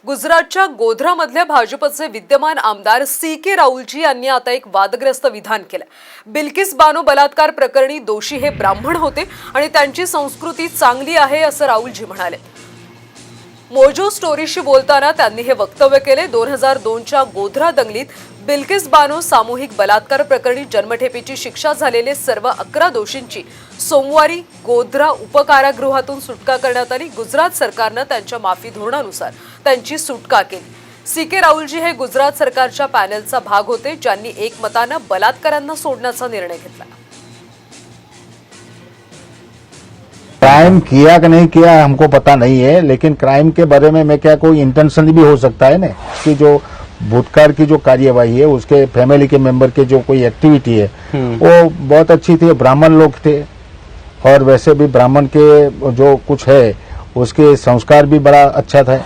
गुजरातच्या गोध्रामधल्या भाजपचे विद्यमान आमदार सी.के. राहुलजी यांनी आता एक वादग्रस्त विधान केलं। बिल्किस बानो बलात्कार प्रकरणी दोषी हे ब्राह्मण होते आणि त्यांची संस्कृती चांगली आहे असं राहुलजी म्हणाले। मोजो स्टोरीशी बोलताना त्यांनी हे वक्तव्य केले। 2002च्या गोध्रा दंगलीत बिल्किस बानो सामूहिक बलात्कार प्रकरणी जन्मठेपेची शिक्षा झालेले सर्व 11 दोषींची सोमवारी गोध्रा उपकारागृहातून सुटका करण्यात आली। गुजरात सरकारने त्यांच्या माफी धोरणानुसार त्यांची सुटका केली। सी.के. राहुलजी हे गुजरात सरकारच्या पॅनलचा भाग होते, ज्यांनी एकमताने बलात्कारांना सोडण्याचा निर्णय घेतला। क्राइम किया कि नहीं किया हमको पता नहीं है, लेकिन क्राइम के बारे में मैं क्या कोई इंटेंशन भी हो सकता है ना कि जो भूतकाल की जो कार्यवाही है उसके फैमिली के मेंबर के जो कोई एक्टिविटी है वो बहुत अच्छी थी। ब्राह्मण लोग थे और वैसे भी ब्राह्मण के जो कुछ है उसके संस्कार भी बड़ा अच्छा था,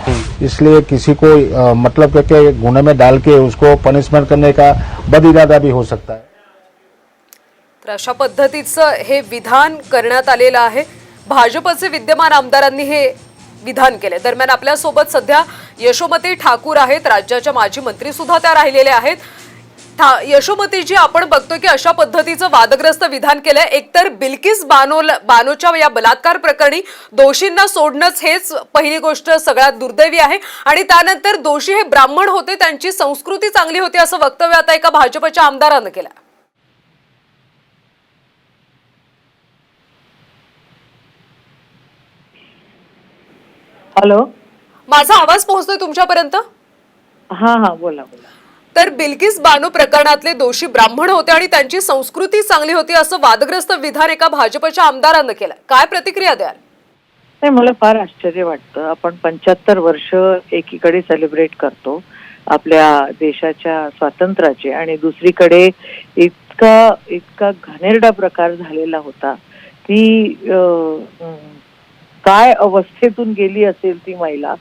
इसलिए किसी को मतलब के गुने में डाल के उसको पनिशमेंट करने का बद इरादा भी हो सकता है। तर अशा पद्धतीचं हे विधान करण्यात आलेलं आहे। भाजपचे विद्यमान आमदारांनी हे विधान केले। दरम्यान आपल्या सोबत सध्या यशोमती ठाकूर आहेत, राज्याच्या माजी मंत्री सुद्धा त्या राहिलेल्या आहेत। यशोमतीजी, आपण बघतो की अशा पद्धतीचं वादग्रस्त विधान केलंय। एकतर बिल्किस बानोच्या या बलात्कार प्रकरणी दोषींना सोडणंच हेच पहिली गोष्ट सगळ्यात दुर्दैवी आहे आणि त्यानंतर दोषी हे ब्राह्मण होते, त्यांची संस्कृती चांगली होती असं वक्तव्य आता एका भाजपच्या आमदारानं केलं। हॅलो, माझा आवाज पोहोचतोय तुमच्यापर्यंत? हा हा, बोला बोला। तर बिल्किस बानो प्रकरणातले दोषी ब्राह्मण होते आणि त्यांची संस्कृती चांगली होती असं वादग्रस्त विधान एका भाजपच्या आमदारानं केलं। काय प्रतिक्रिया द्याल? नाही, मला फार आश्चर्य वाटतं। आपण 75 वर्ष एकीकडे सेलिब्रेट करतो आपल्या देशाच्या स्वातंत्र्याचे आणि दुसरीकडे इतका घाणेरडा प्रकार झालेला होता की काय अवस्थेतून गेली असेल ती महिला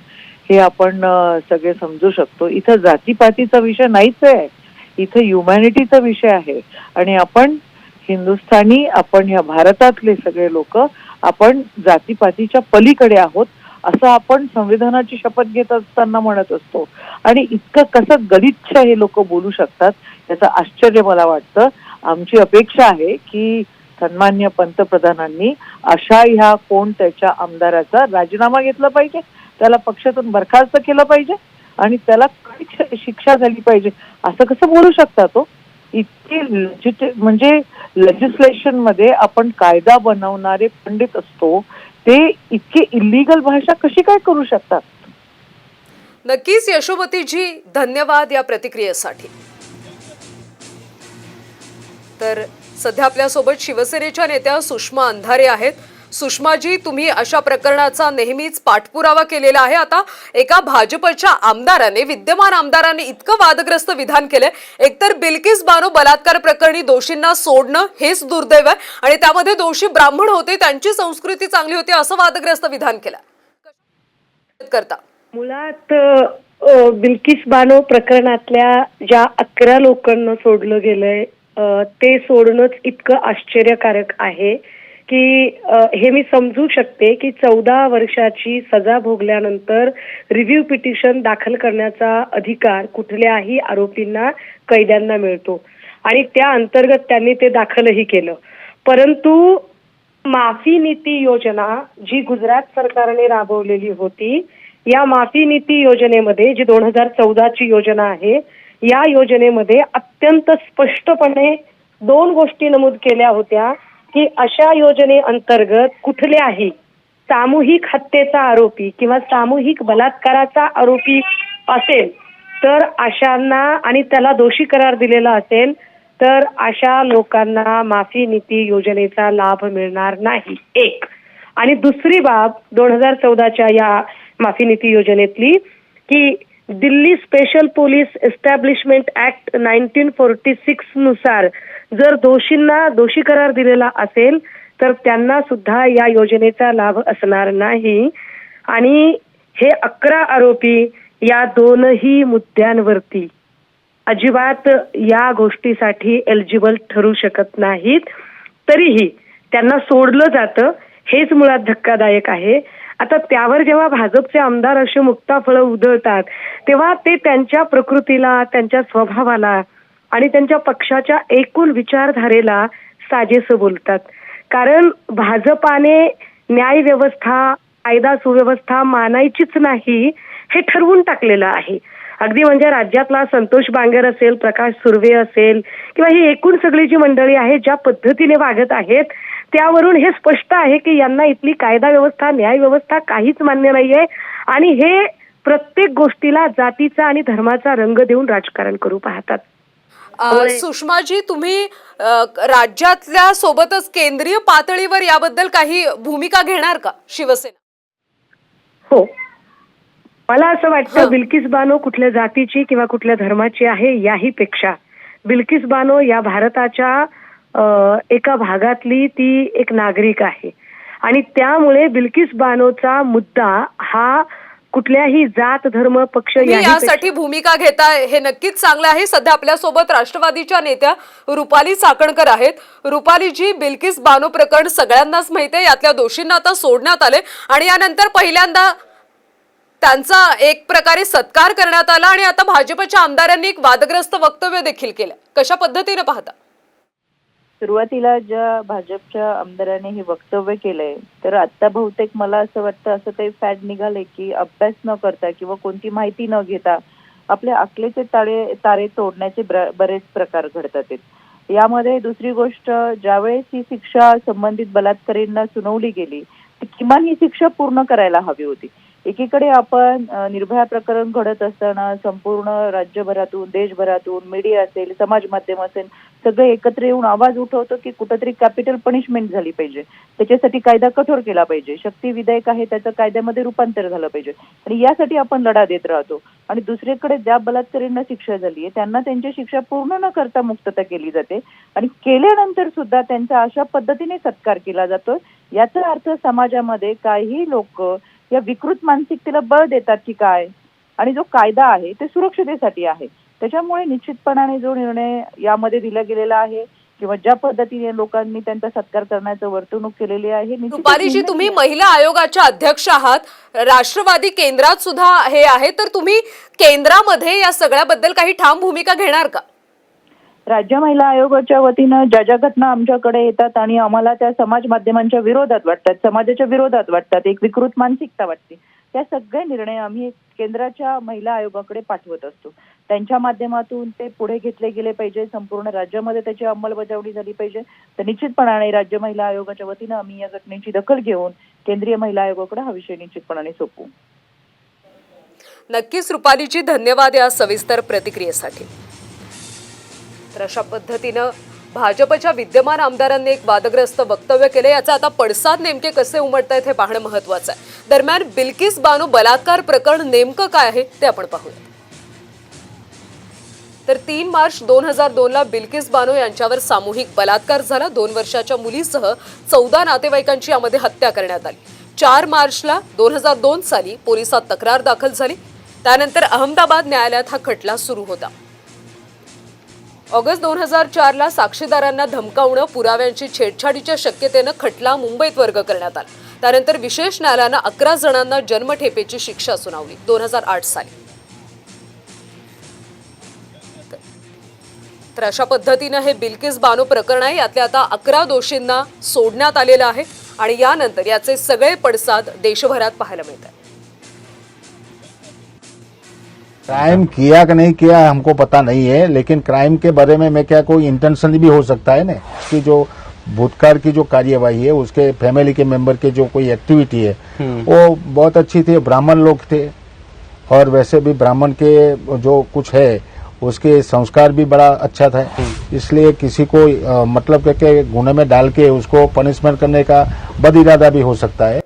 हे आपण सगळे समजू शकतो। इथं जातीपातीचा विषय नाहीच आहे, इथं ह्युमॅनिटीचा विषय आहे आणि आपण हिंदुस्थानी, आपण ह्या भारतातले सगळे लोक आपण जातीपातीच्या पलीकडे आहोत असं आपण संविधानाची शपथ घेत असताना म्हणत असतो आणि इतकं कसं गलिच्छ हे लोक बोलू शकतात याचं आश्चर्य मला वाटतं। आमची अपेक्षा आहे की सन्मान्य पंतप्रधानांनी अशा ह्या त्याच्या आमदाराचा राजीनामा घेतला पाहिजे, त्याला पक्षातून बरखास्त केलं पाहिजे आणि त्याला शिक्षा झाली पाहिजे। असं कसं बोलू शकता तो? इतके म्हणजे लेजिस्लेशन मध्ये आपण कायदा बनवणारे पंडित असतो, ते इतके इल्लीगल भाषा कशी काय करू शकतात? नक्कीच यशोमतीजी, धन्यवाद या प्रतिक्रियेसाठी। तर सध्या आपल्या सोबत शिवसेनेच्या नेत्या सुषमा अंधारे आहेत। सुषमाजी, तुम्ही अशा प्रकरणाचा नेहमीच पाठपुरावा केलेला आहे। आता एका भाजपच्या आमदाराने, विद्यमान आमदाराने इतकं वादग्रस्त विधान केलंय। एकतर बिल्किस बानो बलात्कार प्रकरणी दोषींना सोडणं हेच दुर्दैव आहे आणि त्यामध्ये दोषी ब्राह्मण होते, त्यांची संस्कृती चांगली होती असं वादग्रस्त विधान केलं करता। मुळात बिल्किस बानो प्रकरणातल्या ज्या 11 लोकांना सोडलं गेलंय ते सोडणंच इतकं आश्चर्यकारक आहे की हे मी समजू शकते की 14 वर्षाची सजा भोगल्यानंतर रिव्ह्यू पिटिशन दाखल करण्याचा अधिकार कुठल्याही आरोपींना, कैद्यांना मिळतो आणि त्या अंतर्गत त्यांनी ते दाखलही केलं। परंतु माफी नीती योजना जी गुजरात सरकारने राबवलेली होती, या माफी नीती योजनेमध्ये जी 2014 ची योजना आहे, या योजनेमध्ये अत्यंत स्पष्टपणे 2 गोष्टी नमूद केल्या होत्या की अशा योजनेअंतर्गत कुठल्याही सामूहिक हत्येचा आरोपी किंवा सामूहिक बलात्काराचा आरोपी असेल तर अशांना, आणि त्याला दोषी करार दिलेला असेल तर अशा लोकांना माफी नीती योजनेचा लाभ मिळणार नाही, एक। आणि दुसरी बाब 2014च्या या माफी नीती योजनेतली की Delhi special police establishment act 1946 नुसार जर दोषींना दोषी करार दिलेला असेल तर त्यांना सुद्धा या योजनेचा लाभ असणार नाही आणि हे 11 आरोपी या दोनही मुद्द्यांवरती अजिबात या गोष्टीसाठी एलिजिबल ठरू शकत नाहीत, तरीही त्यांना सोडलं जातं। हेच मुळात धक्कादायक आहे. आता त्यावर जेव्हा भाजपचे आमदार असे मुक्ताफळं उधळतात तेव्हा ते त्यांच्या प्रकृतीला, त्यांच्या स्वभावाला आणि त्यांच्या पक्षाच्या एकूण विचारधारेला साजेसं बोलतात. कारण भाजपाने न्याय व्यवस्था, कायदा सुव्यवस्था मानायचीच नाही हे ठरवून टाकलेलं आहे. अगदी म्हणजे राज्यातला संतोष बांगर असेल, प्रकाश सुर्वे असेल किंवा ही एकूण सगळी जी मंडळी आहे ज्या पद्धतीने वागत आहेत त्यावरून हे स्पष्ट आहे की यांना इथली कायदा व्यवस्था, न्याय व्यवस्था काहीच मान्य नाहीये आणि हे प्रत्येक गोष्टीला जातीचा आणि धर्माचा रंग देऊन राजकारण करू पाहतात. सुषमाजी, तुम्ही राज्यातल्या सोबतच केंद्रीय पातळीवर याबद्दल काही भूमिका घेणार का शिवसेना? हो, मला असं वाटतं बिल्किस बानो कुठल्या जातीची किंवा कुठल्या धर्माची आहे याही पेक्षा बिल्किस बानो या भारताच्या एका भागातली ती एक नागरिक आहे आणि त्यामुळे बिल्किस बानोचा मुद्दा हा कुठल्याही जात, धर्म, पक्ष यासाठी भूमिका घेताय हे नक्कीच चांगलं आहे. सध्या आपल्यासोबत राष्ट्रवादीच्या नेत्या रुपाली चाकणकर आहेत. रुपालीजी, बिल्किस बानो प्रकरण सगळ्यांनाच माहिती आहे. यातल्या दोषींना आता सोडण्यात आले आणि यानंतर पहिल्यांदा त्यांचा एक प्रकारे सत्कार करण्यात आला आणि आता भाजपच्या आमदारांनी एक वादग्रस्त वक्तव्य देखील केलं. कशा पद्धतीने पाहता? सुरुवातीला ज्या भाजपच्या आमदारांनी हे वक्तव्य केलंय तर आता बहुतेक मला असं वाटतं असं काही फॅड निघालंय की अभ्यास न करता किंवा कोणती माहिती न घेता आपल्या अकलेचे तारे तोडण्याचे बरेच प्रकार घडतात. यामध्ये दुसरी गोष्ट, ज्यावेळेस ही शिक्षा संबंधित बलात्कारींना सुनावली गेली ती किमान ही शिक्षा पूर्ण करायला हवी होती. एकीकडे आपण निर्भया प्रकरण घडत असताना संपूर्ण राज्यभरातून, देशभरातून, मीडिया असेल, समाज माध्यम असेल, सगळे एकत्र येऊन आवाज उठवतो की कुठेतरी कॅपिटल पनिशमेंट झाली पाहिजे, त्याच्यासाठी कायदा कठोर केला पाहिजे, शक्ती विधेयक आहे त्याचं कायद्यामध्ये रूपांतर झालं पाहिजे आणि यासाठी आपण लढा देत राहतो. आणि दुसरीकडे ज्या बलात्कारींना शिक्षा झाली आहे त्यांना त्यांची शिक्षा पूर्ण न करता मुक्तता केली जाते आणि केल्यानंतर सुद्धा त्यांचा अशा पद्धतीने सत्कार केला जातो. याचा अर्थ समाजामध्ये काही लोक या विकृत मानसिकतेला बळ देतात की काय, आणि जो कायदा आहे ते सुरक्षितेसाठी आहे. त्याच्यामुळे निश्चितपणाने जो निर्णय यामध्ये दिला गेलेला आहे किंवा ज्या पद्धतीने लोकांनी त्यांचा सत्कार करण्याचं वर्तणूक केलेली आहे. रुपालीजी, तुम्ही महिला आयोगाच्या अध्यक्ष आहात, राष्ट्रवादी केंद्रात सुद्धा हे आहे, तर तुम्ही केंद्रामध्ये या सगळ्याबद्दल काही ठाम भूमिका घेणार का? राज्य महिला आयोगाच्या वतीनं ज्या घटना आमच्याकडे येतात आणि आम्हाला त्या समाज माध्यमांच्या विरोधात वाटतात, समाजाच्या विरोधात वाटतात, एक विकृत मानसिकता वाटते, त्या सगळे निर्णय आम्ही केंद्राच्या महिला आयोगाकडे पाठवत असतो. त्यांच्या माध्यमातून ते पुढे घेतले गेले पाहिजे, संपूर्ण राज्यामध्ये त्याची अंमलबजावणी झाली पाहिजे. तर निश्चितपणाने राज्य महिला आयोगाच्या वतीनं आम्ही या घटनेची दखल घेऊन केंद्रीय महिला आयोगाकडे हा विषय निश्चितपणाने सोपवू. नक्कीच रुपालीजी, धन्यवाद या सविस्तर प्रतिक्रियेसाठी. तर अशा पद्धतीनं भाजपच्या विद्यमान आमदारांनी एक वादग्रस्त वक्तव्य केले. याचा आता पडसाद नेमके कसे उमटतायत हे पाहणं महत्त्वाचं आहे. दरम्यान बिल्किस बानो बलात्कार प्रकरण नेमकं काय आहे ते आपण पाहूया. तर 3 मार्च 2002 ला बिल्किस बानो यांच्यावर सामूहिक बलात्कार झाला. 2 वर्षाच्या मुलीसह 14 नातेवाईकांची यामध्ये हत्या करण्यात आली. 4 मार्चला 2002 साली पोलिसात तक्रार दाखल झाली. त्यानंतर अहमदाबाद न्यायालयात हा खटला सुरू होता. ऑगस्ट 2004 ला साक्षीदारांना धमकावणं, पुराव्यांची छेडछाडीच्या शक्यतेनं खटला मुंबईत वर्ग करण्यात आला. त्यानंतर विशेष न्यायालयानं 11 जणांना जन्मठेपेची शिक्षा सुनावली 2008 साली. तर अशा पद्धतीनं हे बिल्किस बानो प्रकरण आहे. यातल्या आता 11 दोषींना सोडण्यात आलेलं आहे आणि यानंतर याचे सगळे पडसाद देशभरात पाहायला मिळतात. क्राइम किया कि नहीं किया हमको पता नहीं है, लेकिन क्राइम के बारे में मैं क्या कोई इंटेंशनली भी हो सकता है ना कि जो भूतकाल की जो कार्यवाही है उसके फैमिली के मेंबर के जो कोई एक्टिविटी है वो बहुत अच्छी थी, ब्राह्मण लोग थे और वैसे भी ब्राह्मण के जो कुछ है उसके संस्कार भी बड़ा अच्छा था, इसलिए किसी को मतलब के गुने में डाल के उसको पनिशमेंट करने का बद इरादा भी हो सकता है.